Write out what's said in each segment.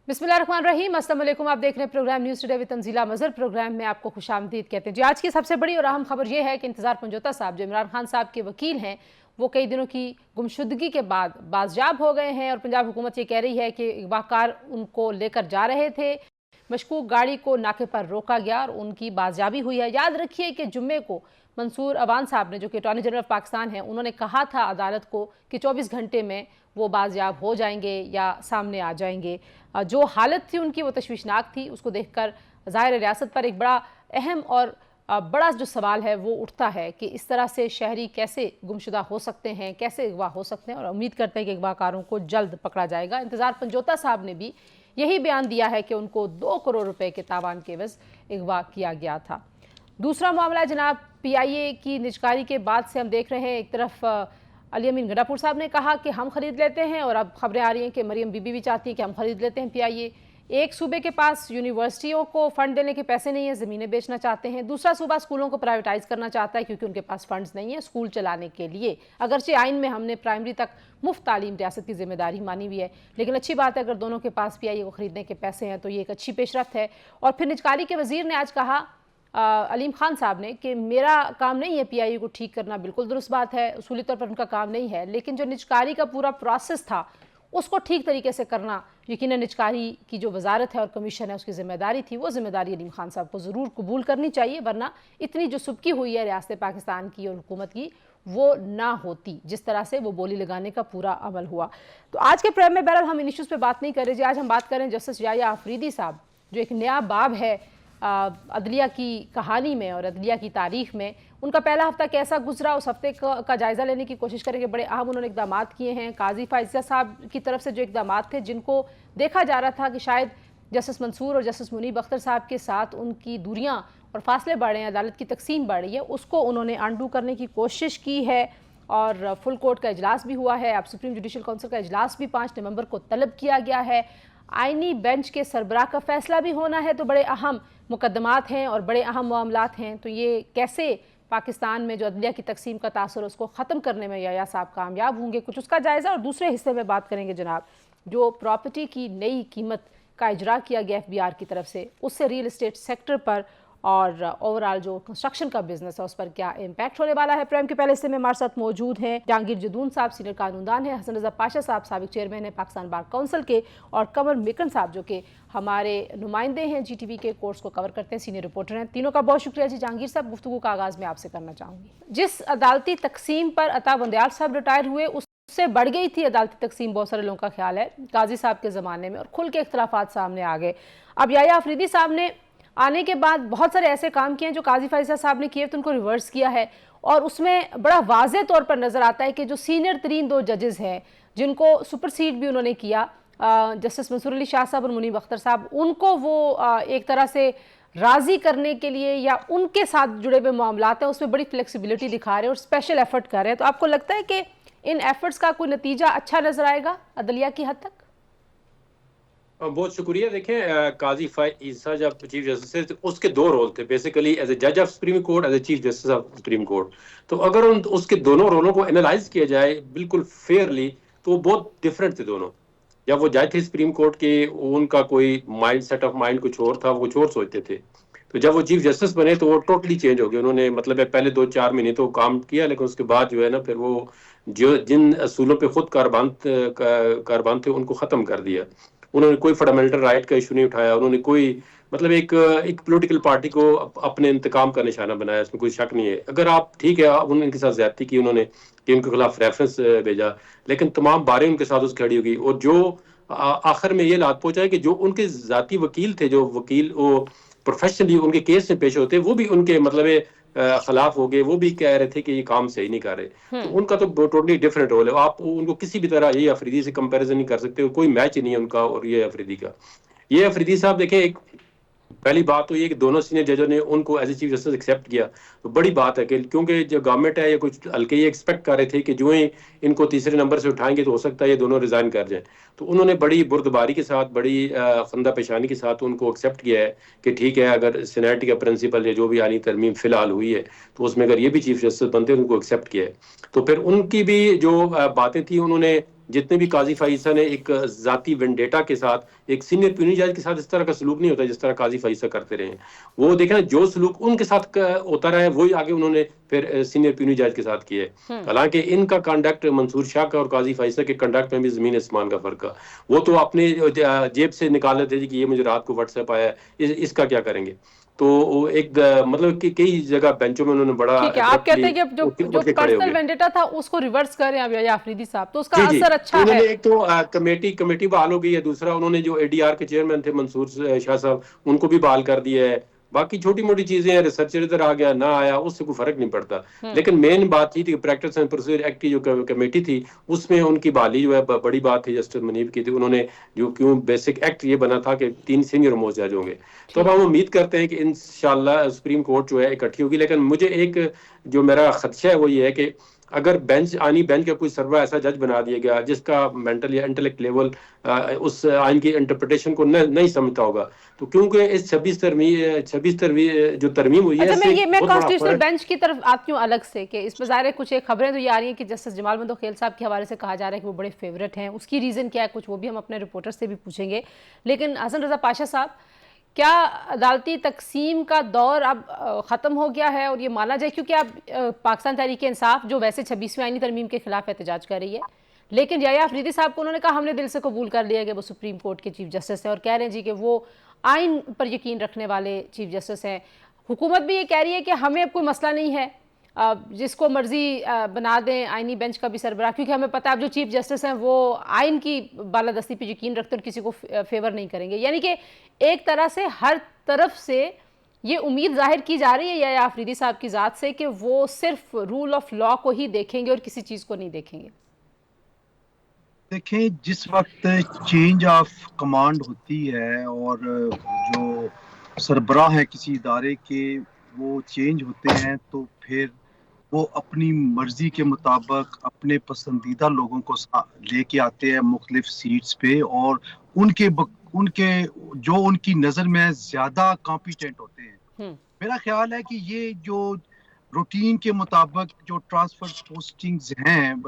बिस्मिल्लाहिर्रहमानिर्रहीम, अस्सलाम वालेकुम। आप देख रहे हैं programme news today with Tanzeela Mazhar. Programme में आपको खुशामदीद कहते हैं। जी, आज की सबसे बड़ी और अहम खबर यह है कि इंतज़ार पंजोता साहब, जो इमरान खान साहब के वकील हैं, वो कई दिनों की गुमशुदगी के बाद बाजियाब हो गए हैं और पंजाब हुकूमत ये कह रही है कि अगवाकार उनको लेकर जा रहे थे, मशकूक गाड़ी को नाके पर रोका गया और उनकी बाजियाबी हुई है। याद रखिए कि जुम्मे को मंसूर अवान साहब ने, जो कि अटॉर्नी जनरल ऑफ पाकिस्तान हैं, उन्होंने कहा था अदालत को कि 24 घंटे में वो बाजियाब हो जाएंगे या सामने आ जाएंगे। जो हालत थी उनकी वो तशवीशनाक थी। उसको देखकर ज़ाहिर रियासत पर एक बड़ा अहम और बड़ा जो सवाल है वो उठता है कि इस तरह से शहरी कैसे गुमशुदा हो सकते हैं, कैसे अगवा हो सकते हैं, और उम्मीद करते हैं कि अगवाकारों को जल्द पकड़ा जाएगा। इंतज़ार पंजोता साहब ने भी यही बयान दिया है कि उनको 2 करोड़ रुपए के तावान के एवज अगवा किया गया था। दूसरा मामला जनाब PIA की निजकारी के बाद से हम देख रहे हैं, एक तरफ अली अमीन गंडापुर साहब ने कहा कि हम खरीद लेते हैं, और अब खबरें आ रही हैं कि मरियम बीबी भी चाहती हैं कि हम खरीद लेते हैं PIA। एक सूबे के पास यूनिवर्सिटियों को फंड देने के पैसे नहीं है, ज़मीनें बेचना चाहते हैं। दूसरा सूबा स्कूलों को प्राइवेटाइज करना चाहता है क्योंकि उनके पास फंड्स नहीं है स्कूल चलाने के लिए। अगरचे आइन में हमने प्राइमरी तक मुफ्त तालीम रियासत की जिम्मेदारी मानी हुई है, लेकिन अच्छी बात है अगर दोनों के पास PIA को खरीदने के पैसे हैं तो ये एक अच्छी पेशरफ्त है। और फिर निजकारी के वजीर ने आज कहा, अलीम खान साहब ने, कि मेरा काम नहीं है PIA को ठीक करना। बिल्कुल दुरुस्त बात है, उसूली तौर पर उनका काम नहीं है, लेकिन जो निजकारी का पूरा प्रोसेस था उसको ठीक तरीके से करना यकीनन निजकारी की जो वजारत है और कमीशन है उसकी जिम्मेदारी थी। वो जिम्मेदारी अलीम खान साहब को ज़रूर कबूल करनी चाहिए, वरना इतनी जो सुबकी हुई है रियासत पाकिस्तान की और हुकूमत की वो ना होती जिस तरह से वो बोली लगाने का पूरा अमल हुआ। तो आज के प्रोग्राम में बहरहाल हम इन इशूज़ पे बात नहीं कर रहे जी। आज हम बात करें जस्टिस याया अफरीदी साहब, जो एक नया बाब है अदलिया की कहानी में और अदलिया की तारीख में। उनका पहला हफ्ता कैसा गुजरा, उस हफ्ते का जायज़ा लेने की कोशिश करेंगे। बड़े अहम उन्होंने इकदाम किए हैं। काजी फायज़ा साहब की तरफ से जो इकदाम थे, जिनको देखा जा रहा था कि शायद जस्टिस मंसूर और जस्टिस मुनीब अख्तर साहब के साथ उनकी दूरियां और फासले बढ़े हैं, अदालत की तकसीम बढ़ रही है, उसको उन्होंने अनडू करने की कोशिश की है। और फुल कोर्ट का इजलास भी हुआ है। अब सुप्रीम जुडिशल काउंसिल का इजलास भी 5 नवंबर को तलब किया गया है। आइनी बेंच के सरबराह का फैसला भी होना है। तो बड़े अहम मुकदमात हैं और बड़े अहम मामलात हैं। तो ये कैसे पाकिस्तान में जो अदलिया की तकसीम का तासुर उसको ख़त्म करने में याया साहब कामयाब होंगे, कुछ उसका जायज़ा। और दूसरे हिस्से में बात करेंगे जनाब, जो प्रॉपर्टी की नई कीमत का इजरा किया गया FBR की तरफ से, उससे रियल इस्टेट सेक्टर पर और ओवरऑल जो कंस्ट्रक्शन का बिजनेस है उस पर क्या इम्पैक्ट होने वाला है। प्रोग्राम के पहले से में हमारे साथ मौजूद हैं जहांगीर जदून साहब, सीनियर कानूनदान है, हसन रजा पाशा साहब, साबिक चेयरमैन है पाकिस्तान बार काउंसिल के, और कमर मिकन साहब, जो कि हमारे नुमाइंदे हैं, GTV के कोर्स को कवर करते हैं, सीनियर रिपोर्टर हैं। तीनों का बहुत शुक्रिया जी। जहांगीर साहब, गुफ्तगू का आगाज़ में आपसे करना चाहूँगी। जिस अदालती तकसीम पर अता बंदयाल साहब रिटायर हुए, उससे बढ़ गई थी अदालती तकसीम, बहुत सारे लोगों का ख्याल है, काजी साहब के ज़माने में, और खुल के इख्तलाफात सामने आ गए। अब याया अफरीदी साहब ने आने के बाद बहुत सारे ऐसे काम किए हैं जो काजी फायज़ा साहब ने किए तो उनको रिवर्स किया है। और उसमें बड़ा वाज़े तौर पर नज़र आता है कि जो सीनियर तरीन 2 जजेस हैं, जिनको सुपरसीड भी उन्होंने किया, जस्टिस मंसूर अली शाह साहब और मुनीब अख्तर साहब, उनको वो एक तरह से राज़ी करने के लिए या उनके साथ जुड़े हुए मामलात हैं उसमें बड़ी फ्लेक्सिबिलिटी दिखा रहे हैं और स्पेशल एफर्ट कर रहे हैं। तो आपको लगता है कि इन एफर्ट्स का कोई नतीजा अच्छा नजर आएगा अदलिया की हद तक? बहुत शुक्रिया। देखें, काजी फायज़ा जब चीफ जस्टिस थे, उसके 2 रोल थे बेसिकली, एज ए जज of supreme court, as a chief justice of supreme court. तो अगर उसके दोनों रोलों को एनालाइज किया जाए बिल्कुल फेयरली, तो बहुत डिफरेंट थे दोनों। जब वो जज थे सुप्रीम कोर्ट के, उनका कोई माइंड सेट ऑफ माइंड कुछ और था, वो कुछ और सोचते थे। तो जब वो चीफ जस्टिस बने तो वो टोटली चेंज हो गए। उन्होंने मतलब पहले 2-4 महीने तो काम किया, लेकिन उसके बाद जो है ना, फिर वो जो जिन असूलों पे खुद कारबान थे उनको ख़त्म कर दिया। उन्होंने कोई फंडामेंटल राइट का इशू नहीं उठाया। उन्होंने कोई मतलब एक पॉलिटिकल पार्टी को अपने इंतकाम का निशाना बनाया, इसमें कोई शक नहीं है। अगर आप ठीक है, उन्होंने इनके साथ ज्यादती की, उन्होंने टीम के खिलाफ रेफरेंस भेजा, लेकिन तमाम बारें उनके साथ उस खड़ी होगी। और जो आखिर में ये लात पहुंचा है कि जो उनके जाती वकील थे, जो वकील वो प्रोफेशनली उनके केस में पेश होते, वो भी उनके मतलब खिलाफ हो गए। वो भी कह रहे थे कि ये काम सही नहीं कर रहे। तो उनका तो टोटली डिफरेंट रोल है। आप उनको किसी भी तरह ये अफरीदी से कंपैरिजन नहीं कर सकते, कोई मैच ही नहीं है उनका और ये अफरीदी का। ये अफरीदी साहब देखें, एक पहली बात तो ये कि दोनों सीनियर जजों ने उनको as a chief justice accept किया, तो बड़ी बात है कि क्योंकि जो गवर्नमेंट है या कुछ हल्के ये एक्सपेक्ट कर रहे थे कि जो ही इनको तीसरे नंबर से उठाएंगे तो हो सकता है ये दोनों रिजाइन कर जाएं। तो उन्होंने बड़ी बुर्दबारी के साथ, बड़ी खंदा पेशानी के साथ उनको एक्सेप्ट किया है कि ठीक है, अगर सीनियरिटी का प्रिंसिपल या जो भी आनी तरमीम फिलहाल हुई है तो उसमें अगर ये भी चीफ जस्टिस बनते हैं, उनको एक्सेप्ट किया है। तो फिर उनकी भी जो बातें थी, उन्होंने जितने भी काजी फायज़ा ने एक जाती वेंडेटा के साथ एक सीनियर प्यूनी जज के साथ इस तरह का सलूक नहीं होता जिस तरह काजी फैसला करते रहे। वो देखें ना, जो सलूक उनके साथ होता रहा है वही आगे उन्होंने फिर सीनियर प्यूनी जज के साथ किया है। हालांकि इनका कंडक्ट मंसूर शाह का और काजी फैसला के कंडक्ट में भी जमीन आसमान का फर्क है। वो तो अपने जेब से निकाल लेते थे कि ये मुझे रात को व्हाट्सएप आया, इसका क्या करेंगे। तो एक मतलब कि कई जगह बेंचों में उन्होंने बड़ा ठीक है, आप कहते हैं कि अब जो उठ जो के खड़े हो पर्सनल गए। वेंडेटा था उसको रिवर्स करें अब या अफरीदी साहब, तो उसका जी जी, असर तो अच्छा है। उन्होंने एक तो कमेटी बहाल हो गई है, दूसरा उन्होंने जो एडीआर के चेयरमैन थे मंसूर शाह साहब, उनको भी बहाल कर दिया है। बाकी छोटी मोटी चीजें हैं, रिसर्चर इधर आ गया ना आया, उससे कोई फर्क नहीं पड़ता। लेकिन मेन बात ये थी कि प्रैक्टिस एंड प्रोसीजर एक्ट की जो कमेटी थी उसमें उनकी बहाली जो है बड़ी बात थी, जस्टिस मुनीब की थी। उन्होंने जो क्यों बेसिक एक्ट ये बना था कि 3 सीनियर मोस्ट जज होंगे। तो अब हम उम्मीद करते हैं कि इंशाल्लाह सुप्रीम कोर्ट जो है इकट्ठी होगी। लेकिन मुझे एक जो मेरा खदशा है वो ये है कि अगर आईनी बेंच का कोई सर्वा ऐसा जज बना दिया गया जिसका मेंटल या इंटेलेक्ट लेवल उस आइन की इंटरप्रिटेशन को नहीं समझता होगा, तो क्योंकि इस 26 तरमीम जो तरमीम हुई है अच्छा, इससे मैं बहुत बड़ा कॉन्स्टिट्यूशनल फर्क। बेंच की तरफ आती हूँ अलग से कि इसमें ज़ाहिर है कुछ एक खबरें तो ये आ रही हैं कि जस्टिस जमाल बंदोखेल साहब के हवाले से कहा जा रहा है कि वो बड़े फेवरेट हैं। उसकी रीज़न क्या है कुछ वो भी हम अपने रिपोर्टर से भी पूछेंगे। लेकिन हसन रज़ा पाशा साहब, क्या अदालती तकसीम का दौर अब ख़त्म हो गया है और ये माना जाए, क्योंकि अब पाकिस्तान तहरीक इंसाफ जो वैसे 26वीं आईनी तरमीम के खिलाफ एहतजाज कर रही है, लेकिन याया अफरीदी साहब को उन्होंने कहा हमने दिल से कबूल कर लिया कि वो सुप्रीम कोर्ट के चीफ जस्टिस हैं और कह रहे हैं जी कि वो आइन पर यकीन रखने वाले चीफ जस्टिस हैं। हुकूमत भी ये कह रही है कि हमें अब कोई मसला नहीं है, जिसको मर्जी बना दें आइनी बेंच का भी सरबराह, क्योंकि हमें पता है अब जो चीफ जस्टिस हैं वो आइन की बालादस्ती पे यकीन रखते हैं और किसी को फेवर नहीं करेंगे। यानी कि एक तरह से हर तरफ से ये उम्मीद जाहिर की जा रही है या अफरीदी साहब की ज़ात से कि वो सिर्फ रूल ऑफ लॉ को ही देखेंगे और किसी चीज़ को नहीं देखेंगे। देखें, जिस वक्त चेंज ऑफ कमांड होती है और जो सरबराह है किसी इदारे के वो चेंज होते हैं, तो फिर वो अपनी मर्जी के मुताबिक अपने पसंदीदा लोगों को लेके आते हैं मुख्तलिफ सीट्स पे, और उनके जो उनकी नज़र में ज़्यादा कॉम्पिटेंट होते हैं। मेरा ख्याल है कि ये जो रूटीन के मुताबिक जो ट्रांसफर पोस्टिंग्स हैं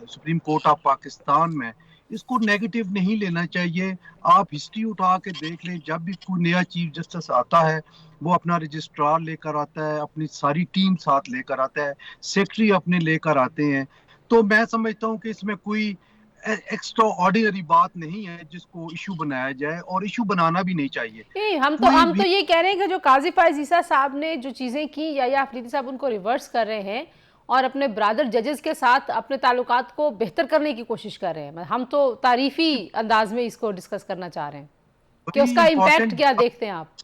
सुप्रीम कोर्ट ऑफ पाकिस्तान में, इसको नेगेटिव नहीं लेना चाहिए। आप हिस्ट्री उठा के देख लें, जब भी कोई नया चीफ जस्टिस आता है वो अपना रजिस्ट्रार लेकर आता है, अपनी सारी टीम साथ लेकर आता है, सेक्रेटरी अपने लेकर आते हैं। तो मैं समझता हूँ कि इसमें कोई एक्स्ट्रा ऑर्डिनरी बात नहीं है जिसको इशू बनाया जाए, और इशू बनाना भी नहीं चाहिए। नहीं, हम कोई तो भी ये कह रहे हैं कि जो काजी फायज ईसा साहब ने जो चीज़ें की या अफरीदी साहब उनको रिवर्स कर रहे हैं और अपने ब्रादर जजेस के साथ अपने ताल्लुकात को बेहतर करने की कोशिश कर रहे हैं। हम तो तारीफी अंदाज में इसको डिस्कस करना चाह रहे हैं कि बड़ी उसका इम्पैक्ट क्या इम्पोर्टेंट देखते हैं आप।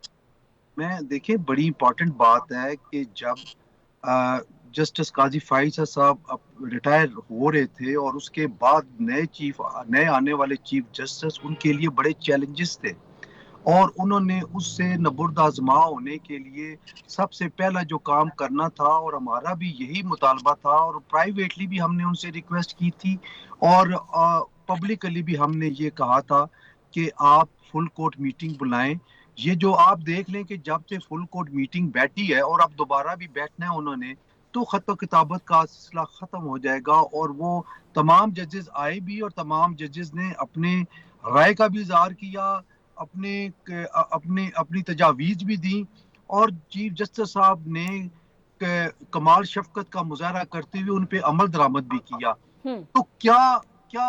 मैं देखिए, बड़ी इंपॉर्टेंट बात है कि जब जस्टिस काजी फाइज साहब अब रिटायर हो रहे थे और उसके बाद नए आने वाले चीफ जस्टिस, उनके लिए बड़े चैलेंजेस थे, और उन्होंने उससे नबुर्द आजमा होने के लिए सबसे पहला जो काम करना था, और हमारा भी यही मुतालबा था, और प्राइवेटली भी हमने उनसे रिक्वेस्ट की थी, और पब्लिकली भी हमने ये कहा था कि आप फुल कोर्ट मीटिंग बुलाएं। ये जो आप देख लें कि जब से फुल कोर्ट मीटिंग बैठी है और अब दोबारा भी बैठना है उन्होंने, तो खत किताबत का सिलसिला खत्म हो जाएगा, और वो तमाम जजेस आए भी और तमाम जजेस ने अपने राय का भी इजहार किया, अपने अपने अपनी तजावीज भी दी, और चीफ जस्टिस साहब ने कमाल शफकत का मुजाहरा करते हुए उन पे अमल दरामद भी किया। तो क्या क्या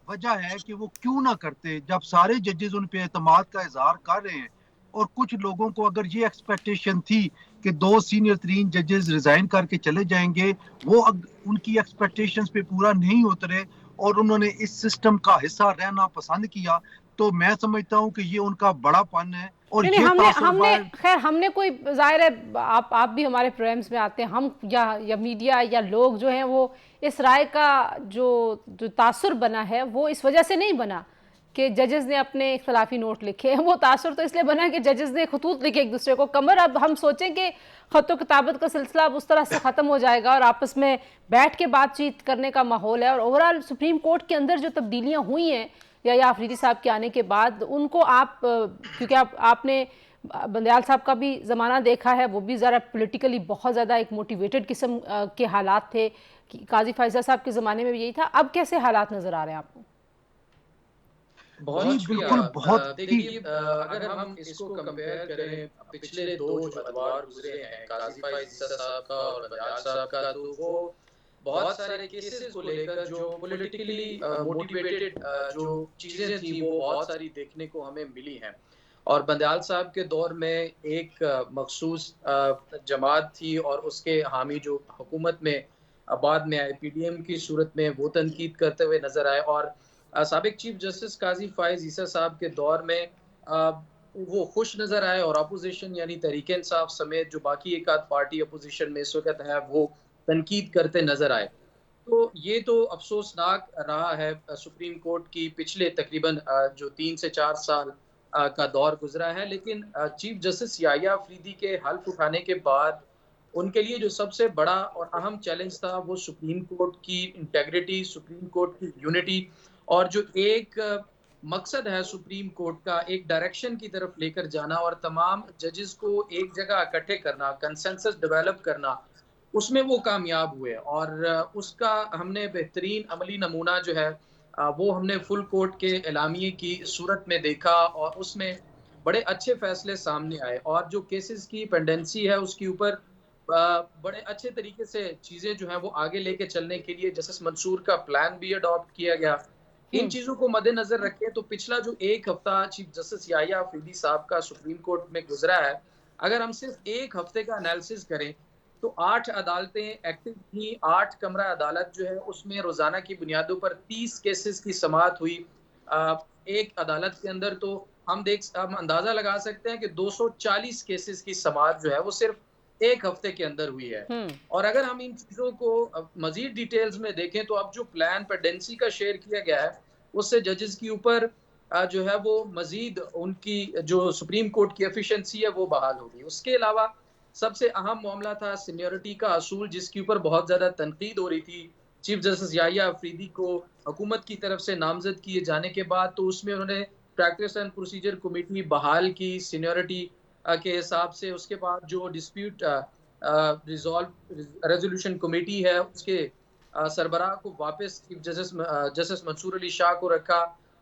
वजह है कि वो क्यों ना करते, जब सारे जजेस उन पे एतमाद का इजहार कर रहे हैं। और कुछ लोगों को अगर ये एक्सपेक्टेशन थी कि 2 सीनियर तरीन जजेस रिजाइन करके चले जाएंगे, वो उनकी एक्सपेक्टेशंस पे पूरा नहीं उतरे और उन्होंने इस सिस्टम का हिस्सा रहना पसंद किया, तो मैं समझता हूँ कि ये उनका बड़ापन है। और नहीं, ये हमने खैर हमने कोई जाहिर है आप भी हमारे प्रोग्राम्स में आते हैं, हम या मीडिया या लोग जो हैं वो इस राय का जो तासुर बना है वो इस वजह से नहीं बना कि जजेस ने अपने इख्तलाफी नोट लिखे हैं। वो तासुर तो इसलिए बना कि जजेस ने खतूत लिखे एक दूसरे को। कमर अब हम सोचें कि खत किताबत का सिलसिला अब उस तरह से ख़त्म हो जाएगा और आपस में बैठ के बातचीत करने का माहौल है, और ओवरऑल सुप्रीम कोर्ट के अंदर जो तब्दीलियाँ हुई हैं या अफरीदी साहब के आने के बाद उनको आप, क्योंकि आपने बंदयाल साहब का भी ज़माना देखा है, वो भी ज़रा पॉलिटिकली बहुत ज़्यादा एक मोटिवेटेड किस्म के हालात थे, काजी फायजा साहब के ज़माने में भी यही था। अब कैसे हालात नज़र आ रहे हैं आपको? बहुत जी शुक्रिया। बिल्कुल, बहुत ही देखिए, अगर हम इसको कंपेयर करें पिछले 2 जो अदवार गुज़रे हैं, काज़ी फ़ाइज़ ईसा साहब का और बंदयाल साहब का, तो वो बहुत सारे केसेस को लेकर जो पॉलिटिकली मोटिवेटेड जो चीज़ें थी वो बहुत सारी देखने को हमें मिली हैं। और बंदयाल साहब के दौर में एक मख़सूस जमात थी और उसके हामी जो हुकूमत में बाद में आए पीडीएम की सूरत में वो तनकीद करते हुए नज़र आए। और साबिक चीफ जस्टिस काज़ी फ़ाइज़ ईसा साहब के दौर में वो खुश नज़र आए और अपोज़िशन यानी तहरीक इंसाफ समेत जो बाकी एक आध पार्टी अपोज़िशन में इस वक़्त है वो तनकीद करते नज़र आए। तो ये तो अफ़सोसनाक रहा है सुप्रीम कोर्ट की पिछले तकरीबन जो 3 से 4 साल का दौर गुज़रा है। लेकिन चीफ जस्टिस याह्या अफ़रीदी के हल्फ़ उठाने के बाद उनके लिए जो सबसे बड़ा और अहम चैलेंज था वो सुप्रीम कोर्ट की इंटेग्रिटी, सुप्रीम कोर्ट की यूनिटी और जो एक मकसद है सुप्रीम कोर्ट का एक डायरेक्शन की तरफ लेकर जाना और तमाम जजेस को एक जगह इकट्ठे करना, कंसेंसस डेवलप करना, उसमें वो कामयाब हुए। और उसका हमने बेहतरीन अमली नमूना जो है वो हमने फुल कोर्ट के एलामिये की सूरत में देखा और उसमें बड़े अच्छे फैसले सामने आए और जो केसेस की पेंडेंसी है उसके ऊपर बड़े अच्छे तरीके से चीज़ें जो हैं वो आगे लेके चलने के लिए जस्टिस मंसूर का प्लान भी अडॉप्ट किया गया। इन चीज़ों को मद्देनज़र रखें तो पिछला जो 1 हफ्ता चीफ जस्टिस याह्या अफ़रीदी साहब का सुप्रीम कोर्ट में गुज़रा है, अगर हम सिर्फ 1 हफ्ते का एनालिसिस करें तो 8 अदालतें एक्टिव थीं, 8 कमरा अदालत जो है उसमें रोज़ाना की बुनियादों पर 30 केसेस की समाअत हुई। एक अदालत के अंदर तो हम अंदाज़ा लगा सकते हैं कि 240 केसेस की समाअत जो है वो सिर्फ 1 हफ्ते के अंदर हुई है। और अगर हम इन चीज़ों को मज़ीद डिटेल्स में देखें तो अब जो प्लान पेंडेंसी का शेयर किया गया है, उससे जजेस के ऊपर जो है वो मज़ीद उनकी जो सुप्रीम कोर्ट की एफिशिएंसी है वो बहाल होगी। उसके अलावा सबसे अहम मामला था सीनियरिटी का असूल जिसके ऊपर बहुत ज़्यादा तनकीद हो रही थी। चीफ जस्टिस याह्या अफ़रीदी को हुकूमत की तरफ से नामज़द किए जाने के बाद तो उसमें उन्होंने प्रैक्टिस एंड प्रोसीजर कमेटी बहाल की सीनियरिटी के हिसाब से। उसके बाद जो डिस्प्यूट रेजोल्यूशन कमेटी है उसके सरबराह को वापस चीफ जस्टिस मंसूर अली शाह को रखा।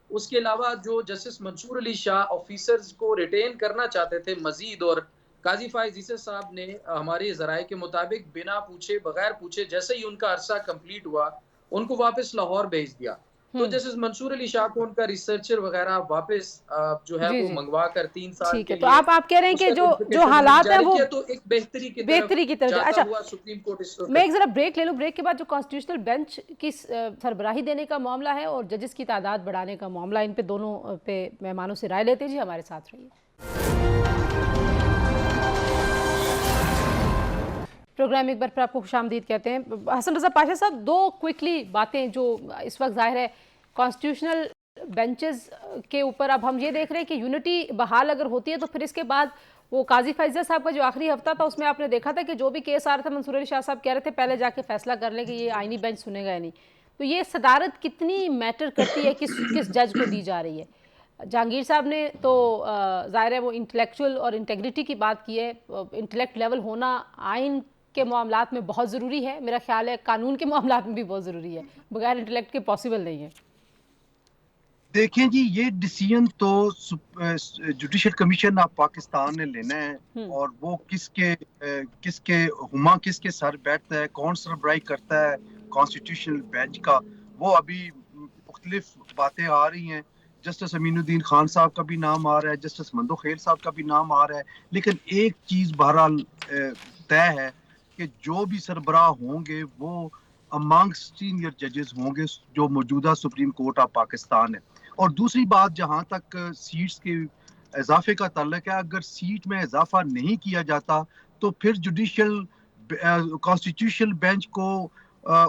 उसके अलावा जो जस्टिस मंसूर अली शाह ऑफिसर्स को रिटेन करना चाहते थे मजीद और काजी फ़ाइज़ ईसा साहब ने हमारे ज़राए के मुताबिक बिना पूछे बगैर पूछे जैसे ही उनका अरसा कंप्लीट हुआ उनको वापस लाहौर भेज दिया। तो जस्टिस मंसूर अली शाह को उनका रिसर्चर वगैरह वापस जो है जी वो जी मंगवा कर 3 साल ठीक के है। तो लिए आप कह रहे हैं कि उसका जो जो नोटिफिकेशन हालात हैं जारी वो किया तो एक बेहतरी की तरफ जाता अच्छा हुआ सुप्रीम कोर्ट इस मैं एक वक्त। ज़रा ब्रेक ले लूँ। ब्रेक के बाद जो कॉन्स्टिट्यूशनल बेंच की सरबराही देने का मामला है और जजेस की तादाद बढ़ाने का मामला, इन पे दोनों पे मेहमानों से राय लेते जी। हमारे साथ रहिए। प्रोग्राम एक बार फिर आपको खुशामदीद कहते हैं। हसन रज़ा पाशा साहब, दो क्विकली बातें जो इस वक्त ज़ाहिर है कॉन्स्टिट्यूशनल बेंचेस के ऊपर अब हम ये देख रहे हैं कि यूनिटी बहाल अगर होती है तो फिर इसके बाद वो काजी फ़ाइज़ा साहब का जो आखिरी हफ्ता था उसमें आपने देखा था कि जो भी केस आ रहा था मंसूर अली शाह साहब कह रहे थे पहले जाके फैसला कर लें कि ये आईनी बेंच सुनेगा या नहीं। तो ये सदारत कितनी मैटर करती है किस जज को दी जा रही है। जहांगीर साहब ने तो ज़ाहिर है वो इंटेलेक्चुअल और इंटेग्रिटी की बात की है। इंटेलेक्ट लेवल होना आइन के मामलात में बहुत ज़रूरी है, मेरा ख्याल है कानून के मामलात में भी बहुत ज़रूरी है, बगैर इंटेलेक्ट के पॉसिबल नहीं है। देखें जी, ये डिसीजन तो जुडिशल कमीशन ऑफ पाकिस्तान ने लेना है और वो किसके हुमा किसके सर बैठता है, कौन सरबराही करता है कॉन्स्टिट्यूशनल बेंच का, वो अभी मुख्तलिफ बातें आ रही हैं। जस्टिस अमीनुद्दीन खान साहब का भी नाम आ रहा है, जस्टिस मंदो खेल साहब का भी नाम आ रहा है, लेकिन एक चीज़ बहरहाल तय है कि जो भी सरबराह होंगे वो अमंगस्ट सीनियर जजेस होंगे जो मौजूदा सुप्रीम कोर्ट ऑफ पाकिस्तान है। और दूसरी बात, जहाँ तक सीट्स के इजाफे का ताल्लुक है, अगर सीट में इजाफा नहीं किया जाता तो फिर जुडिशल कॉन्स्टिट्यूशनल बेंच को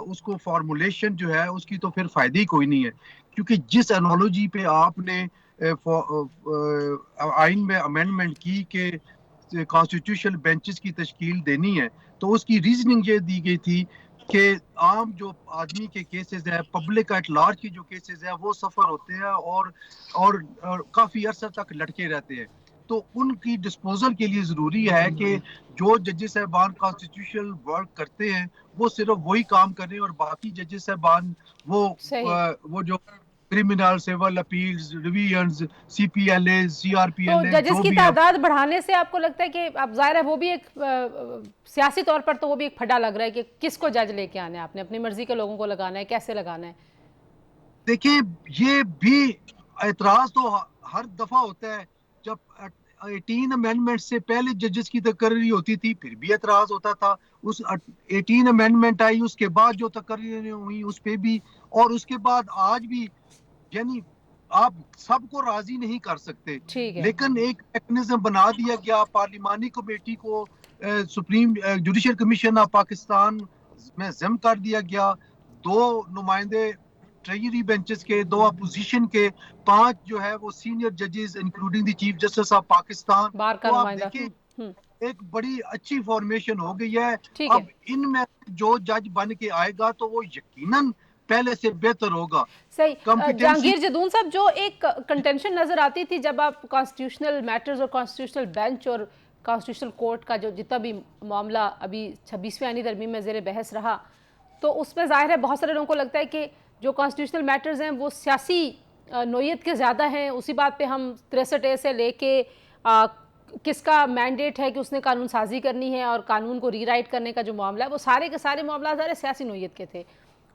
उसको फॉर्मुलेशन जो है उसकी तो फिर फायदे ही कोई नहीं है, क्योंकि जिस एनोलॉजी पे आपने आइन में अमेंडमेंट की कि कॉन्स्टिट्यूशनल बेंचेस की तश्कील देनी है, तो उसकी रीजनिंग ये दी गई थी कि आम जो आदमी के केसेस है, पब्लिक एट लार्ज की जो केसेस है वो सफ़र होते हैं और काफ़ी अरसा तक लटके रहते हैं। तो उनकी डिस्पोजल के लिए ज़रूरी है कि जो जजेस साहबान कॉन्स्टिट्यूशनल वर्क करते हैं वो सिर्फ वही काम करें और बाकी जजेस साहबान वो जो criminal, civil appeals, revisions, CPLA, तो CRPLA, जजेस जो की भी है। तादाद बढ़ाने से आपको लगता है कि अब जाहिर है वो भी एक सियासी तौर पर तो वो भी एक फड्डा लग रहा है कि किसको जज लेके आना है, आपने अपनी मर्जी के लोगों को लगाना है, कैसे लगाना है? देखिए, ये भी एतराज तो हर दफा होता है। जब 18 अमेंडमेंट से पहले जजेस की तकर्री होती थी, फिर भी एतराज होता था। उस 18 अमेंडमेंट आई, उसके बाद जो तकर्री हुई उस पे भी, और उसके बाद आज भी, यानी आप सबको राजी नहीं कर सकते। ठीक है। लेकिन एक मैकेनिज्म बना दिया गया पार्लिमानी कमेटी को, supreme judicial commission of Pakistan में जिम कर दिया गया। 2 नुमाइंदे ट्रेजरी बेंचेस के, 2 अपोजिशन के, 5 जो है वो सीनियर जजेस including the chief justice of Pakistan. Bar का तो आप नुमाइंदा। देखिए, हम्म। एक बड़ी अच्छी फॉर्मेशन हो गई है। ठीक है। अब इनमें जो जज बन के आएगा तो वो यकीनन पहले से बेहतर होगा। सही। कॉम्पिटेंसी। जहांगीर जदून साहब, जो एक कंटेंशन नजर आती थी जब आप कॉन्स्टिट्यूशनल मैटर्स और कॉन्स्टिट्यूशनल बेंच और कॉन्स्टिट्यूशनल कोर्ट का जो जितना भी मामला अभी 26वीं आईनी तरमीम में जेर बहस रहा, तो उसमें जाहिर है बहुत सारे लोगों को लगता है कि जो कॉन्स्टिट्यूशनल मैटर्स हैं वो सियासी नोयत के ज़्यादा हैं। उसी बात पे हम 63A से लेके किसका मैंडेट है कि उसने कानून साजी करनी है और कानून को रीराइट करने का जो मामला है, वो सारे के सारे मामला ज़्यादा सियासी नोयत के थे।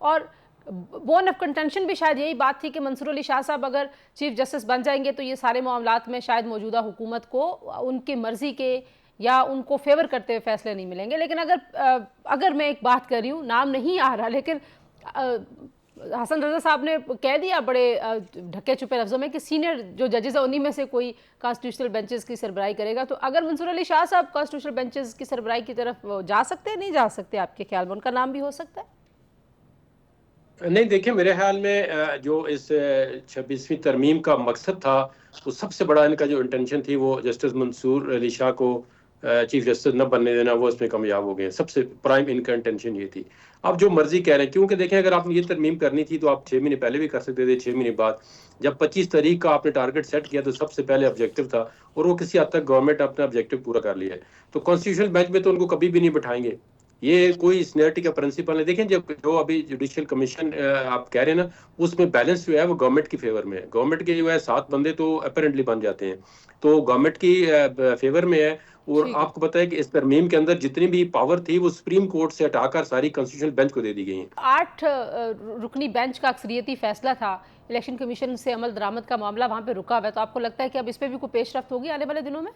और बोन ऑफ कंटेंशन भी शायद यही बात थी कि मंसूर अली शाह साहब अगर चीफ जस्टिस बन जाएंगे तो ये सारे मामलात में शायद मौजूदा हुकूमत को उनकी मर्जी के या उनको फेवर करते हुए फैसले नहीं मिलेंगे। लेकिन अगर मैं एक बात कर रही हूँ, नाम नहीं आ रहा, लेकिन हसन रजा साहब ने कह दिया बड़े ढके छुपे लफ्जों में कि सीनियर जो जजेस है उन्हीं में से कोई कॉन्स्टिट्यूशनल बेंचेस की सरबराही करेगा। तो अगर मंसूर अली शाह साहब कॉन्स्टिट्यूशनल बेंचेस की सरबराही की तरफ जा सकते हैं, नहीं जा सकते, आपके ख्याल में उनका नाम भी हो सकता है? नहीं, देखिए मेरे ख्याल में जो इस 26वीं तरमीम का मकसद था, वो सबसे बड़ा इनका जो इंटेंशन थी वो जस्टिस मंसूर अली शाह को चीफ जस्टिस न बनने देना, वो इसमें कामयाब हो गए। सबसे प्राइम इनका इंटेंशन ये थी। आप जो मर्जी कह रहे हैं, क्योंकि देखें अगर आपने ये तरमीम करनी थी तो आप 6 महीने पहले भी कर सकते थे, 6 महीने बाद। जब 25 तारीख का आपने टारगेट सेट किया तो सबसे पहले ऑब्जेक्टिव था, और वो किसी हद तक गवर्नमेंट अपना ऑब्जेक्टिव पूरा कर लिया है। तो कॉन्स्टिट्यूशनल बेंच में तो उनको कभी भी नहीं बिठाएंगे, ये कोई सीनियरिटी का प्रिंसिपल है। देखें, जब जो अभी जुडिशियल कमीशन आप कह रहे हैं ना, उसमें बैलेंस जो है वो गवर्नमेंट की फेवर में है। गवर्नमेंट के जो है 7 बंदे तो अपेरेंटली बन जाते हैं, तो गवर्नमेंट की फेवर में है। और आपको पता है कि इस तरमीम के अंदर जितनी भी पावर थी वो सुप्रीम कोर्ट से हटाकर सारी कॉन्स्टिट्यूशनल बेंच को दे दी गई है। 8 रुकनी बेंच का अक्सरियती फैसला था, इलेक्शन कमीशन से अमल दरामद का मामला वहां पे रुका हुआ है, तो आपको लगता है कि अब इस पे भी कोई पेशरफ्त होगी आने वाले दिनों में?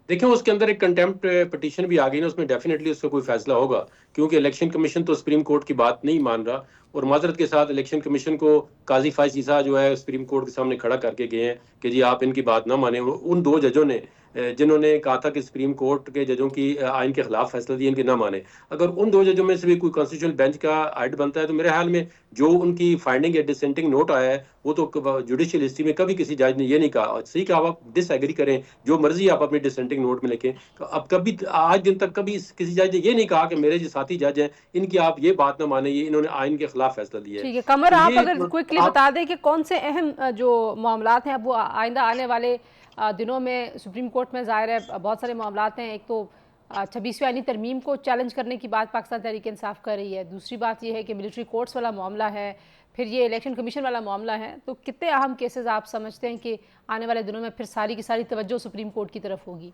देखिए, उसके अंदर एक कंटेम्प्ट पिटीशन भी आ गई ना, उसमें डेफिनेटली उसका कोई फैसला होगा, क्योंकि इलेक्शन कमीशन तो सुप्रीम कोर्ट की बात नहीं मान रहा। और माजरत के साथ इलेक्शन कमीशन को काजी फाइज ईसा जो है सुप्रीम कोर्ट के सामने खड़ा करके गए हैं कि जी आप इनकी बात ना माने। उन 2 जजों ने जिन्होंने कहा था कि सुप्रीम कोर्ट के जजों की आइन के खिलाफ फैसला दिया, इनके ना माने, अगर उन 2 जजों में से भी कोई कॉन्स्टिट्यूशनल बेंच का हेड बनता है तो मेरे ख्याल में जो उनकी फाइंडिंग या डिसेंटिंग नोट आया है वो तो जुडिशियल हिस्ट्री में कभी किसी जज ने ये नहीं कहा। सही कहा, आप डिसएग्री करें जो मर्जी आप अपनी डिसेंटिंग नोट में लिखें, अब कभी आज दिन तक कभी किसी जज ने ये नहीं कहा कि मेरे जो साथी जज हैं इनकी आप ये बात ना माने, ये इन्होंने आइन के खिलाफ फैसला दिया है। ठीक है कमर, तो आप ये अगर क्विकली बता दें कि कौन से अहम जो मामलात हैं वो आइंदा आने वाले दिनों में सुप्रीम कोर्ट में ज़ाहिर है बहुत सारे मामलात हैं। एक तो 26वीं आईनी तरमीम को चैलेंज करने की बात पाकिस्तान तहरीक इंसाफ कर रही है, दूसरी बात ये है कि मिलिट्री कोर्ट्स वाला मामला है, फिर ये इलेक्शन कमीशन वाला मामला है। तो कितने अहम केसेस आप समझते हैं कि आने वाले दिनों में फिर सारी की सारी तवज्जो सुप्रीम कोर्ट की तरफ होगी?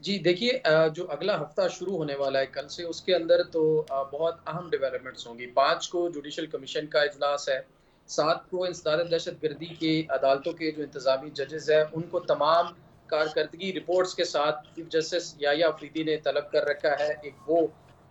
जी देखिए, जो अगला हफ्ता शुरू होने वाला है कल से, उसके अंदर तो बहुत अहम डेवलपमेंट्स होंगी। 5 को जुडिशल कमीशन का इजलास है, 7 को इंसदाद दहशतगर्दी की अदालतों के जो इंतजामी जजेस हैं उनको तमाम कारकर्दगी रिपोर्ट्स के साथ चीफ जस्टिस याह्या अफरीदी ने तलब कर रखा है। एक वो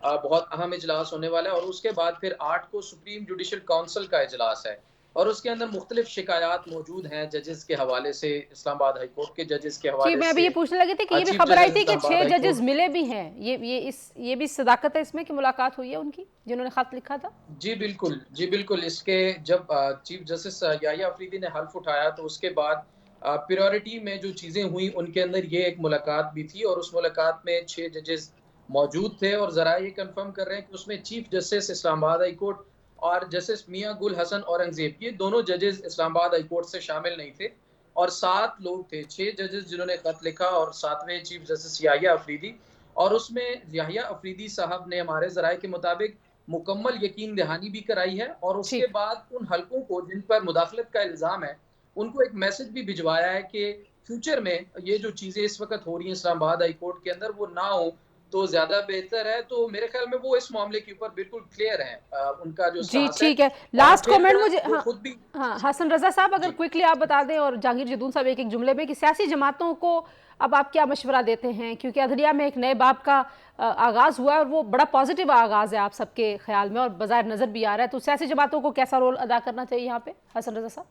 बहुत अहम इजलास होने वाला है। और उसके बाद फिर 8 को सुप्रीम जुडिशल काउंसिल का इजलास है, और उसके अंदर मुख्तलिफ शिकायत मौजूद हैं जजेस के हवाले से, इस्लामाबाद हाई कोर्ट के जजेस के हवाले से। मैं अभी ये पूछने लगी थी कि ये भी खबर आई थी कि 6 जजेस मिले भी हैं, ये भी सदाकत है इसमें कि मुलाकात हुई है उनकी जिन्होंने खत लिखा था? जी बिल्कुल, जी बिल्कुल। इसके जब चीफ जस्टिस याह्या अफरीदी ने हल्फ उठाया तो उसके बाद प्रायोरिटी में जो चीज़ें हुई उनके अंदर ये एक मुलाकात भी थी, और उस मुलाकात में 6 जजेस मौजूद थे। और ज़रा ये कंफर्म कर रहे हैं कि उसमें chief justice Islamabad high court और जस्टिस मियां गुल हसन औरंगजेब, ये दोनों जजेस इस्लामाबाद हाई कोर्ट से शामिल नहीं थे। और 7 लोग थे, 6 जजेस जिन्होंने खत लिखा और 7वें चीफ जस्टिस याह्या अफरीदी। और उसमें याह्या अफरीदी साहब ने हमारे ज़राए के मुताबिक मुकम्मल यकीन दहानी भी कराई है और उसके बाद उन हलकों को जिन पर मुदाखलत का इल्ज़ाम है उनको एक मैसेज भी भिजवाया है कि फ्यूचर में ये जो चीज़ें इस वक्त हो रही हैं इस्लामाबाद हाई कोर्ट के अंदर वो ना हो तो ज़्यादा बेहतर है। तो मेरे ख्याल में वो इस मामले के ऊपर बिल्कुल क्लियर है उनका जो जी स्टांस ठीक है। है, लास्ट और कमेंट मुझे वो खुद भी हसन रजा साहब अगर जी क्विकली आप बता दें और जहांगीर जदून साहब एक एक जुमले में कि सियासी जमातों को अब आप क्या मशवरा देते हैं, क्योंकि अदलिया में एक नए बाब का आगाज हुआ है और वो बड़ा पॉजिटिव आगाज है आप सबके ख्याल में और बाजार नजर भी आ रहा है, तो सियासी जमातों को कैसा रोल अदा करना चाहिए यहाँ पे हसन रजा साहब?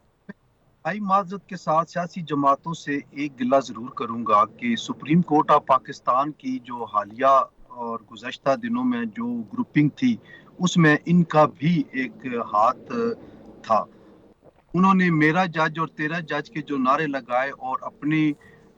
भाई माजरत के साथ सियासी जमातों से एक गिला जरूर करूंगा कि सुप्रीम कोर्ट ऑफ पाकिस्तान की जो हालिया और गुज़श्ता दिनों में जो ग्रुपिंग थी उसमें इनका भी एक हाथ था। उन्होंने मेरा जज और तेरा जज के जो नारे लगाए और अपने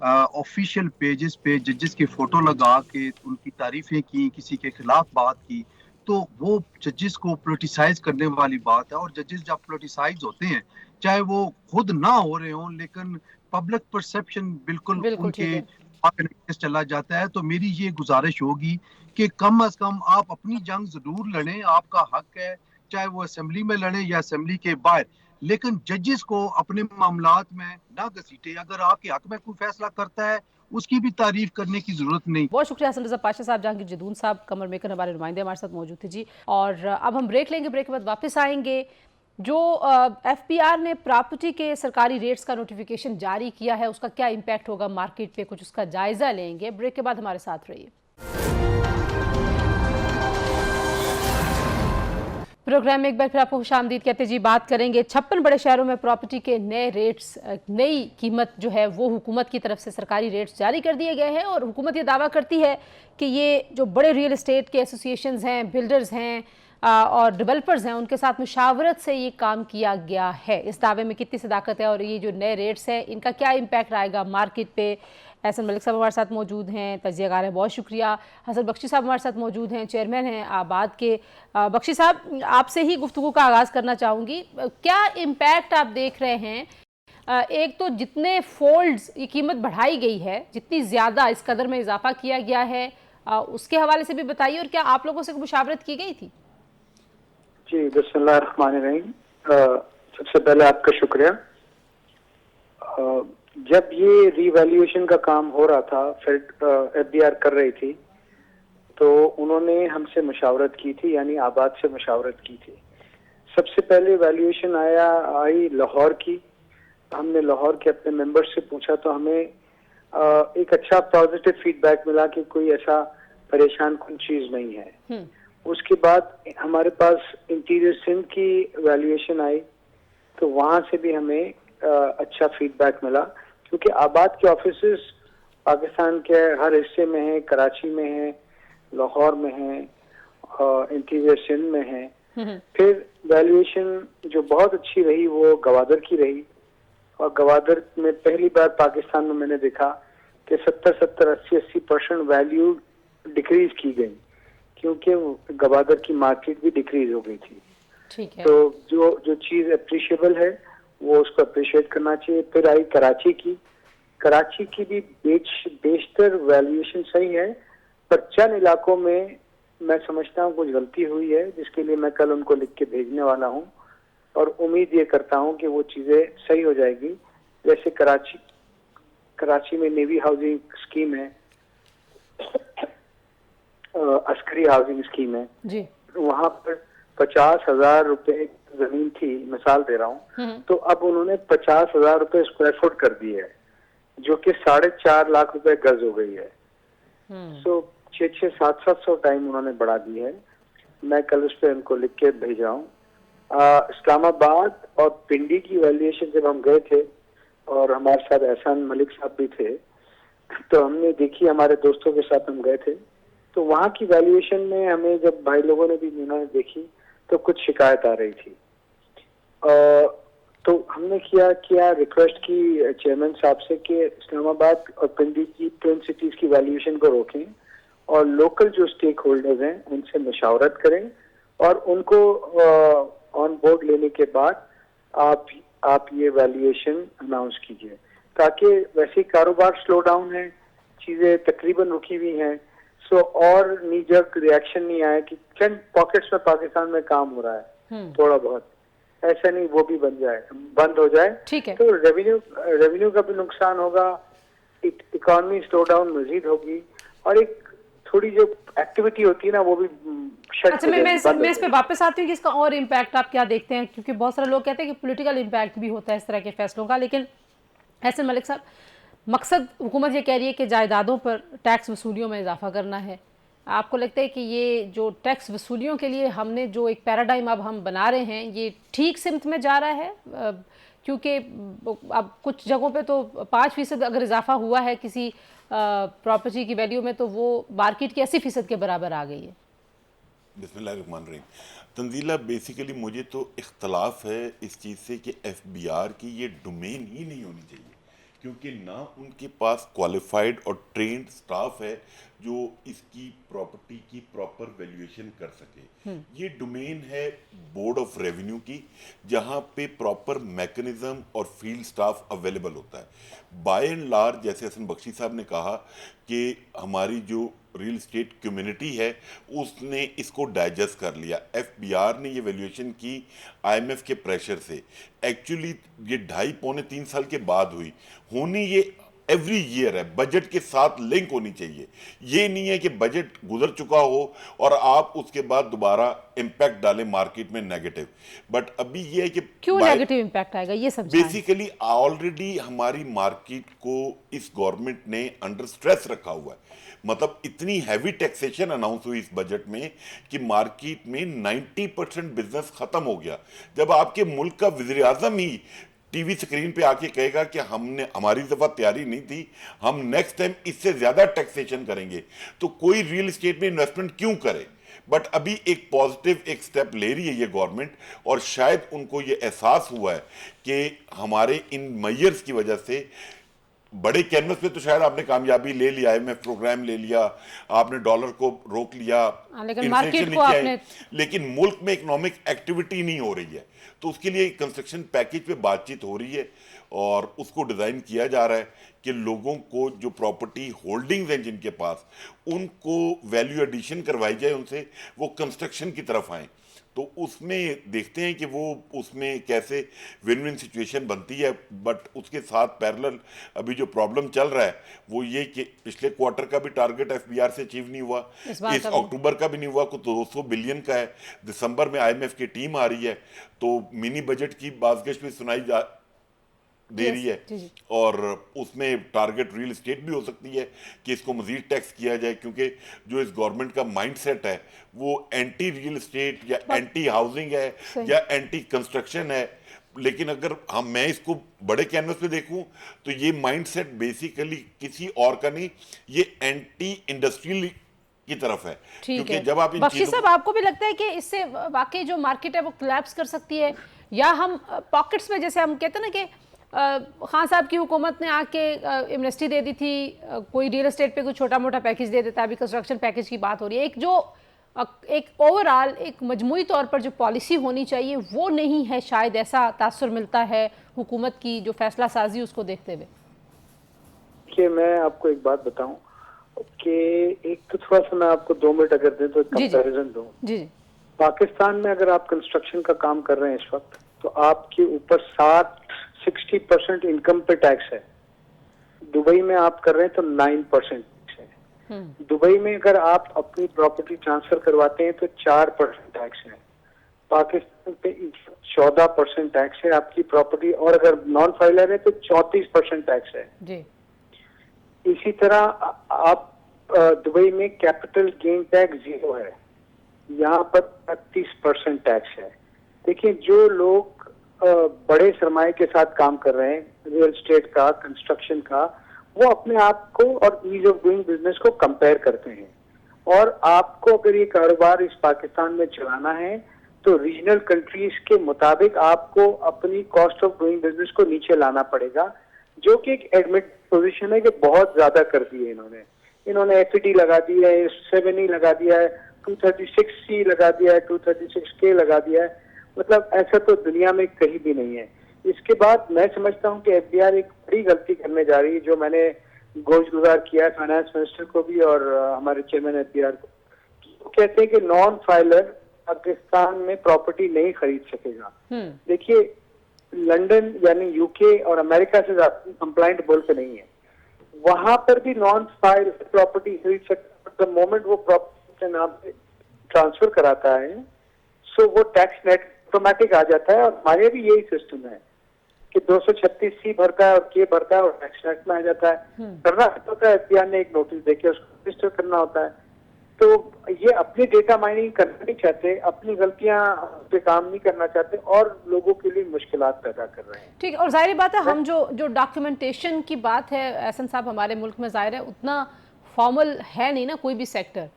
ऑफिशियल पेजेस पे जजेस की फोटो लगा के उनकी तारीफें की, किसी के खिलाफ बात की, तो वो जजेस को पोलिटिसाइज करने वाली बात है। और जजेस जब पोलिटिसाइज होते हैं, चाहे वो खुद ना हो रहे हों, लेकिन पब्लिक परसेप्शन बिल्कुल बिल्कुल ठीक उनके है। आगे चला जाता है। तो मेरी ये गुजारिश होगी कि कम अज कम आप अपनी जंग जरूर लड़ें, आपका हक है, चाहे वो असेंबली में लड़ें या असेंबली के बाहर, लेकिन जजेस को अपने मामलात में ना घसीटे। अगर आपके हक में कोई फैसला करता है उसकी भी तारीफ करने की जरूरत नहीं। बहुत शुक्रिया हसन रजा पाशा साहब, जहांगीर जदून साहब, कमर मेकर हमारे नुमाइंदे हमारे साथ मौजूद थे जी। और अब हम ब्रेक लेंगे, ब्रेक के बाद वापस आएंगे। जो एफपीआर ने प्रॉपर्टी के सरकारी रेट्स का नोटिफिकेशन जारी किया है उसका क्या इम्पैक्ट होगा मार्केट पे, कुछ उसका जायजा लेंगे। ब्रेक के बाद हमारे साथ रहिए। प्रोग्राम में एक बार फिर आपको खुशामदीद कहते जी। बात करेंगे 56 बड़े शहरों में प्रॉपर्टी के नए रेट्स, नई कीमत जो है वो हुकूमत की तरफ से सरकारी रेट्स जारी कर दिए गए हैं और हुकूमत ये दावा करती है कि ये जो बड़े रियल एस्टेट के एसोसिएशंस हैं, बिल्डर्स हैं और डेवलपर्स हैं, उनके साथ मुशावरत से ये काम किया गया है। इस दावे में कितनी सदाकत है और ये जो नए रेट्स हैं इनका क्या इम्पैक्ट आएगा मार्केट पे। एहसन मलिक साहब हमारे साथ मौजूद हैं, तजियाकार हैं, बहुत शुक्रिया। हसन बख्शी साहब हमारे साथ मौजूद हैं, चेयरमैन हैं आबाद के। बख्शी साहब, आपसे ही गुफ्तगू का आगाज़ करना चाहूँगी, क्या इम्पैक्ट आप देख रहे हैं? एक तो जितने फोल्ड्स ये कीमत बढ़ाई गई है, जितनी ज़्यादा इस कदर में इजाफा किया गया है, उसके हवाले से भी बताइए, और क्या आप लोगों से मुशावरत की गई थी? जी, बिस्मिल्लाहिर्रहमानिर्रहीम। सबसे पहले आपका शुक्रिया। जब ये रीवैल्यूएशन का काम हो रहा था, एफबीआर कर रही थी, तो उन्होंने हमसे मुशावरत की थी, यानी आबाद से मुशावरत की थी। सबसे पहले वैल्यूएशन आई लाहौर की। हमने लाहौर के अपने मेंबर्स से पूछा तो हमें एक अच्छा पॉजिटिव फीडबैक मिला कि कोई ऐसा परेशान कुन चीज नहीं है। उसके बाद हमारे पास इंटीरियर सिंध की वैल्यूएशन आई, तो वहां से भी हमें अच्छा फीडबैक मिला, क्योंकि आबाद के ऑफिसेस पाकिस्तान के हर हिस्से में हैं, कराची में हैं, लाहौर में हैं, इंटीरियर सिंध में हैं। फिर वैल्यूएशन जो बहुत अच्छी रही वो गवादर की रही, और गवादर में पहली बार पाकिस्तान में मैंने देखा कि 70-80% वैल्यू डिक्रीज की गई, क्योंकि गवादर की मार्केट भी डिक्रीज हो गई थी। ठीक है। तो जो चीज अप्रिशिएबल है वो उसको अप्रिशिएट करना चाहिए। फिर आई कराची की भी बेशतर वैल्यूएशन सही है, पर चंद इलाकों में मैं समझता हूँ कुछ गलती हुई है, जिसके लिए मैं कल उनको लिख के भेजने वाला हूँ और उम्मीद ये करता हूँ कि वो चीजें सही हो जाएगी। जैसे कराची में नेवी हाउसिंग स्कीम है, अस्करी हाउसिंग स्कीम है जी। वहां पर 50,000 रुपए जमीन थी, मिसाल दे रहा हूँ, तो अब उन्होंने 50,000 रुपए स्क्वायर फुट कर दी है, जो कि 4.5 लाख रुपए गज हो गई है। सो 600-700 टाइम उन्होंने बढ़ा दी है। मैं कल उस पर उनको लिख के भेज रहा हूँ। इस्लामाबाद और पिंडी की वैल्यूएशन जब हम गए थे और हमारे साथ एहसान मलिक साहब भी थे, तो हमने देखी, हमारे दोस्तों के साथ हम गए थे, तो वहाँ की वैल्यूएशन में हमें जब भाई लोगों ने भी उन्होंने देखी तो कुछ शिकायत आ रही थी। तो हमने किया रिक्वेस्ट की चेयरमैन साहब से कि इस्लामाबाद और पिंडी की ट्विन सिटीज की वैल्यूएशन को रोकें और लोकल जो स्टेक होल्डर्स हैं उनसे मुशावरत करें और उनको ऑन बोर्ड लेने के बाद आप ये वैल्यूएशन अनाउंस कीजिए, ताकि वैसे कारोबार स्लो डाउन है, चीजें तकरीबन रुकी हुई हैं, सो और नीजक रिएक्शन नहीं आया कि चंद पॉकेट्स में पाकिस्तान में काम हो रहा है थोड़ा बहुत, ऐसा नहीं वो भी बंद हो जाए, ठीक है। तो रेवेन्यू का भी नुकसान होगा, इकोनॉमी स्लो डाउन मजीद होगी, और एक थोड़ी जो एक्टिविटी होती है ना वो भी अच्छा, मैं इस पे वापस आती हूँ कि इसका और इम्पैक्ट आप क्या देखते हैं, क्योंकि बहुत सारे लोग कहते हैं कि पॉलिटिकल इम्पैक्ट भी होता है इस तरह के फैसलों का। लेकिन एहसन मलिक साहब, मकसद हुकूमत ये कह रही है कि जायदादों पर टैक्स वसूलियों में इजाफा करना है। आपको लगता है कि ये जो टैक्स वसूलियों के लिए हमने जो एक पैराडाइम अब हम बना रहे हैं, ये ठीक सिमत में जा रहा है? क्योंकि अब कुछ जगहों पे तो 5% अगर इजाफा हुआ है किसी प्रॉपर्टी की वैल्यू में, तो वो मार्केट की 80% के बराबर आ गई है। बिस्मिल्लाहिर्रहमानिर्रहीम। तंजीला, बेसिकली मुझे तो इख्तलाफ है इस चीज़ से कि FBR की ये डोमेन ही नहीं होनी चाहिए, क्योंकि ना उनके पास क्वालिफाइड और ट्रेंड स्टाफ है जो इसकी प्रॉपर्टी की प्रॉपर वैल्यूएशन कर सके। ये डोमेन है बोर्ड ऑफ रेवेन्यू की, जहाँ पे प्रॉपर मैकेनिज्म और फील्ड स्टाफ अवेलेबल होता है। बाय एंड लार्ज, जैसे हसन बख्शी साहब ने कहा कि हमारी जो रियल स्टेट कम्युनिटी है उसने इसको डाइजेस्ट कर लिया। FBR ने ये वैल्यूएशन की IMF के प्रेशर से। एक्चुअली ये 2.5-3 साल के बाद हुई होनी, ये एवरी ईयर है, बजट के साथ लिंक होनी चाहिए। ये नहीं है कि बजट गुजर चुका हो और आप उसके बाद दोबारा इम्पैक्ट डालें मार्केट में नेगेटिव। बट अभी ये है कि क्यों नेगेटिव इम्पैक्ट आएगा ये समझाएं। बेसिकली ऑलरेडी हमारी मार्केट को इस गवर्नमेंट ने अंडर स्ट्रेस रखा हुआ है। मतलब इतनी हैवी टैक्सेशन अनाउंस हुई इस बजट में कि मार्केट में 90% बिजनेस खत्म हो गया। जब आपके मुल्क का वज़ीर आज़म ही टीवी स्क्रीन पे आके कहेगा कि हमारी दफा तैयारी नहीं थी, हम नेक्स्ट टाइम इससे ज्यादा टैक्सेशन करेंगे, तो कोई रियल एस्टेट में इन्वेस्टमेंट क्यों करे? बट अभी एक पॉजिटिव एक स्टेप ले रही है ये गवर्नमेंट, और शायद उनको ये एहसास हुआ है कि हमारे इन मेजर्स की वजह से बड़े कैनवस पे तो शायद आपने कामयाबी ले लिया, IMF प्रोग्राम ले लिया, आपने डॉलर को रोक लिया, लेकिन मार्केट को आपने, लेकिन मुल्क में इकोनॉमिक एक्टिविटी नहीं हो रही है। तो उसके लिए कंस्ट्रक्शन पैकेज पे बातचीत हो रही है और उसको डिज़ाइन किया जा रहा है कि लोगों को जो प्रॉपर्टी होल्डिंग्स हैं जिनके पास, उनको वैल्यू एडिशन करवाई जाए उनसे, वो कंस्ट्रक्शन की तरफ आएँ। तो उसमें देखते हैं कि वो उसमें कैसे विन विन सिचुएशन बनती है। बट उसके साथ पैरेलल अभी जो प्रॉब्लम चल रहा है वो ये कि पिछले क्वार्टर का भी टारगेट FBR से अचीव नहीं हुआ, इस अक्टूबर का भी नहीं हुआ, कुछ 200 बिलियन का है। दिसंबर में IMF की टीम आ रही है तो मिनी बजट की बाज़गश भी सुनाई दे रही है, और उसमें टारगेट रियल एस्टेट भी हो सकती है कि इसको मजीद टैक्स किया जाए, क्योंकि जो इस गवर्नमेंट का माइंडसेट है वो एंटी रियल एस्टेट या एंटी हाउसिंग है या एंटी कंस्ट्रक्शन है। लेकिन अगर मैं इसको बड़े कैनवस पे देखूं तो ये माइंडसेट बेसिकली किसी और का नहीं, ये एंटी इंडस्ट्रियल की तरफ है। क्योंकि जब आप बख्शी साहब, आपको भी लगता है कि इससे वाकई जो मार्केट है वो कोलैप्स कर सकती है, या हम पॉकेट्स में, जैसे हम कहते हैं ना कि खान साहब की हुकूमत ने आके एमनेस्टी दे दी थी, कोई रियल एस्टेट पे कोई छोटा मोटा पैकेज दे देता है, अभी कंस्ट्रक्शन पैकेज की बात हो रही है। एक जो एक ओवरऑल एक मजमूई तौर पर जो पॉलिसी होनी चाहिए वो नहीं है, शायद ऐसा तासुर मिलता है हुकूमत की जो फैसला साजी उसको देखते हुए। कि मैं आपको एक बात बताऊं कि एक तो थोड़ा सा मैं आपको 2 मिनट अगर दें तो कंपैरिजन दूं। जी। पाकिस्तान में अगर आप कंस्ट्रक्शन का काम कर रहे हैं इस वक्त, तो आपके ऊपर 60% इनकम पे टैक्स है। दुबई में आप कर रहे हैं तो 9% टैक्स है। दुबई में अगर आप अपनी प्रॉपर्टी ट्रांसफर करवाते हैं तो 4% टैक्स है। पाकिस्तान पे 14% टैक्स है आपकी प्रॉपर्टी, और अगर नॉन फाइलर है तो 34% टैक्स है जी। इसी तरह आप दुबई में कैपिटल गेन टैक्स 0 है, यहाँ पर 33% टैक्स है। देखिए, जो लोग बड़े सरमाए के साथ काम कर रहे हैं, रियल एस्टेट का, कंस्ट्रक्शन का, वो अपने आप को और ईज ऑफ डूइंग बिजनेस को कंपेयर करते हैं। और आपको अगर ये कारोबार इस पाकिस्तान में चलाना है तो रीजनल कंट्रीज के मुताबिक आपको अपनी कॉस्ट ऑफ डूइंग बिजनेस को नीचे लाना पड़ेगा, जो कि एक एडमिट पोजीशन है कि बहुत ज्यादा कर दी है इन्होंने FET लगा दी है, 7E लगा दिया है, 236C लगा दिया है, 236K लगा दिया है। मतलब ऐसा तो दुनिया में कहीं भी नहीं है। इसके बाद मैं समझता हूं कि FBR एक बड़ी गलती करने जा रही है, जो मैंने गोशगुजार किया है फाइनेंस मिनिस्टर को भी और हमारे चेयरमैन एफबीआर को। वो कहते हैं कि नॉन फाइलर पाकिस्तान में प्रॉपर्टी नहीं खरीद सकेगा। देखिए, लंदन यानी यूके और अमेरिका से कंप्लाइंट बोलते नहीं है, वहां पर भी नॉन फाइल प्रॉपर्टी खरीद सकता। द मोमेंट वो प्रॉपर्टी के नाम पे ट्रांसफर कराता है, सो वो टैक्स नेट ऑटोमेटिक आ जाता है। और हमारे भी यही सिस्टम है कि 236C भरता है और के भरता है और टैक्स नेट में आ जाता है। करना होता है, एफबीआर ने एक नोटिस देके उसको रजिस्टर करना होता है। तो ये अपनी डेटा माइनिंग करना नहीं चाहते, अपनी गलतियां पे काम नहीं करना चाहते और लोगों के लिए मुश्किलात पैदा कर रहे हैं। ठीक, और जाहिर बात है हम जो डॉक्यूमेंटेशन की बात है एहसन साहब, हमारे मुल्क में जाहिर है उतना फॉर्मल है नहीं ना कोई भी सेक्टर।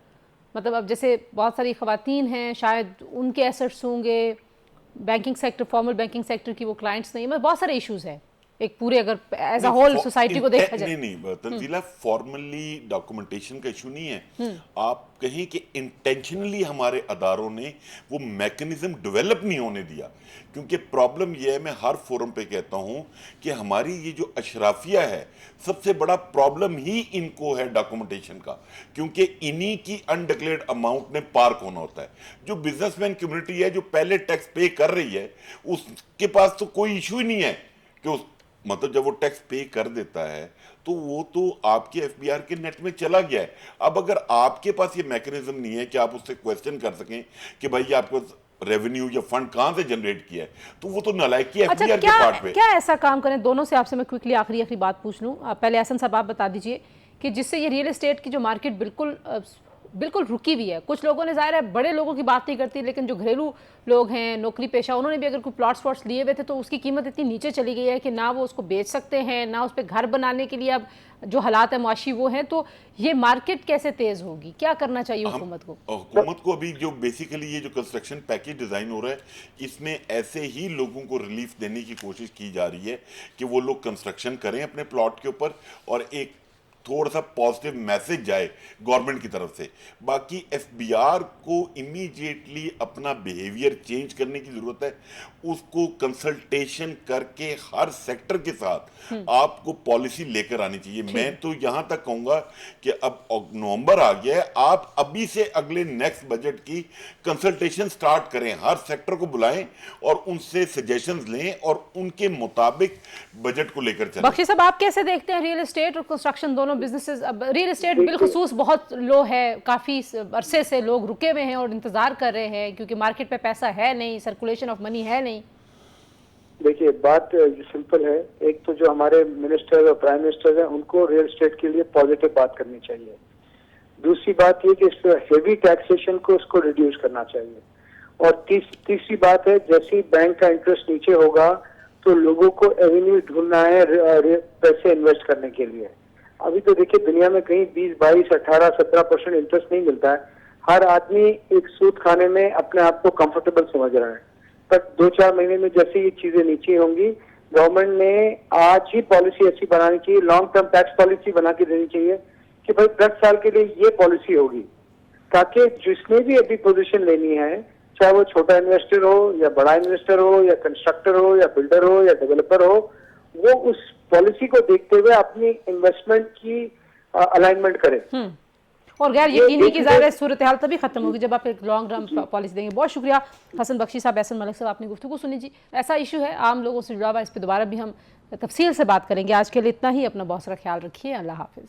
मतलब अब जैसे बहुत सारी खवातीन हैं, शायद उनके एसेट्स होंगे, banking sector, formal banking sector की वो क्लाइंट्स नहीं है, बहुत सारे इश्यूज हैं एक पूरे अगर एज अ होल सोसाइटी को देखा जाए। नहीं तंजीला, फॉर्मली डॉक्यूमेंटेशन का इशू नहीं है। आप कहें कि इंटेंशनली हमारे अदारों ने वो मैकेनिज्म डेवलप नहीं होने दिया, क्योंकि प्रॉब्लम ये है, मैं हर फोरम पे कहता हूं कि हमारी ये जो अशराफिया है, सबसे बड़ा प्रॉब्लम ही इनको है डॉक्यूमेंटेशन का, क्योंकि इन्हीं की अनडिक्लेयर्ड अमाउंट ने पार्क होना होता है। जो बिजनेसमैन कम्युनिटी है जो पहले टैक्स पे कर रही है, उसके पास तो कोई इशू ही नहीं है कि उस मतलब जब वो टैक्स पे कर देता है तो वो तो आपके एफबीआर के नेट में चला गया है। अब अगर आपके पास ये मैकेनिज्म नहीं है कि आप उससे क्वेश्चन कर सकें कि भाई आपको रेवेन्यू या फंड कहां से जनरेट किया है, तो वो तो नालायकी है एफबीआर के पार्ट पे। क्या ऐसा काम करें दोनों से? आपसे मैं क्विकली आखिरी बात पूछ लूं। पहले एहसन साहब आप बता दीजिए कि जिससे ये रियल एस्टेट की जो मार्केट बिल्कुल रुकी हुई है। कुछ लोगों ने, जाहिर है बड़े लोगों की बात नहीं करती, लेकिन जो घरेलू लोग हैं, नौकरी पेशा, उन्होंने भी अगर कोई प्लॉट्स लिए हुए थे तो उसकी कीमत इतनी नीचे चली गई है कि ना वो उसको बेच सकते हैं, ना उस पर घर बनाने के लिए अब जो हालात है मुआशी वो हैं। तो ये मार्केट कैसे तेज होगी, क्या करना चाहिए हुकूमत को? हुकूमत को अभी जो बेसिकली ये जो कंस्ट्रक्शन पैकेज डिजाइन हो रहा है, इसमें ऐसे ही लोगों को रिलीफ देने की कोशिश की जा रही है कि वो लोग कंस्ट्रक्शन करें अपने प्लॉट के ऊपर और एक थोड़ा सा पॉजिटिव मैसेज जाए गवर्नमेंट की तरफ से। बाकी एफबीआर को इमीडिएटली अपना बिहेवियर चेंज करने की जरूरत है। उसको कंसल्टेशन करके हर सेक्टर के साथ आपको पॉलिसी लेकर आनी चाहिए। मैं तो यहां तक कहूंगा कि अब नवंबर आ गया है, आप अभी से अगले नेक्स्ट बजट की कंसल्टेशन स्टार्ट करें, हर सेक्टर को बुलाएं और उनसे सजेशंस लें और उनके मुताबिक बजट को लेकर चलें। बख्शी साहब, आप कैसे देखते हैं रियल एस्टेट और कंस्ट्रक्शन दोनों बिजनेसेस? अब रियल एस्टेट बिलखुसूस बहुत लो है, काफी अरसे से लोग रुके हुए हैं और इंतजार कर रहे हैं क्योंकि मार्केट पे पैसा है नहीं, सर्कुलेशन ऑफ मनी है नहीं। देखिए, बात सिंपल है। एक तो जो हमारे मिनिस्टर और प्राइम मिनिस्टर हैं, उनको रियल एस्टेट के लिए पॉजिटिव बात करनी चाहिए। दूसरी बात ये कि इस हेवी टैक्सेशन को उसको रिड्यूस करना चाहिए। और तीसरी बात है, जैसे ही बैंक का इंटरेस्ट नीचे होगा तो लोगों को एवेन्यू ढूंढना है पैसे इन्वेस्ट करने के लिए। अभी तो देखिए, दुनिया में कहीं 20, 22, 18, 17% इंटरेस्ट नहीं मिलता है। हर आदमी एक सूद खाने में अपने आप को कंफर्टेबल समझ रहा है। पर 2-4 महीने में जैसे ये चीजें नीचे होंगी, गवर्नमेंट ने आज ही पॉलिसी ऐसी बनानी चाहिए, लॉन्ग टर्म टैक्स पॉलिसी बना के देनी चाहिए कि भाई 10 साल के लिए ये पॉलिसी होगी, ताकि जिसने भी अभी पोजीशन लेनी है, चाहे वो छोटा इन्वेस्टर हो या बड़ा इन्वेस्टर हो या कंस्ट्रक्टर हो या बिल्डर हो या डेवलपर हो, वो उस पॉलिसी को देखते हुए अपनी इन्वेस्टमेंट की अलाइनमेंट करे। और गैर यकीनी की ज़ाहिर सूरत हाल तभी खत्म होगी जब आप एक लॉन्ग टर्म पॉलिसी देंगे। बहुत शुक्रिया हसन बख्शी साहब, एहसन मलिक साहब, आपने गुफ्तगू सुनी जी। ऐसा इशू है आम लोगों से जुड़ा हुआ, इस पर दोबारा भी हम तफसील से बात करेंगे। आज के लिए इतना ही। अपना बहुत सारा ख्याल रखिए। अल्लाह हाफिज़।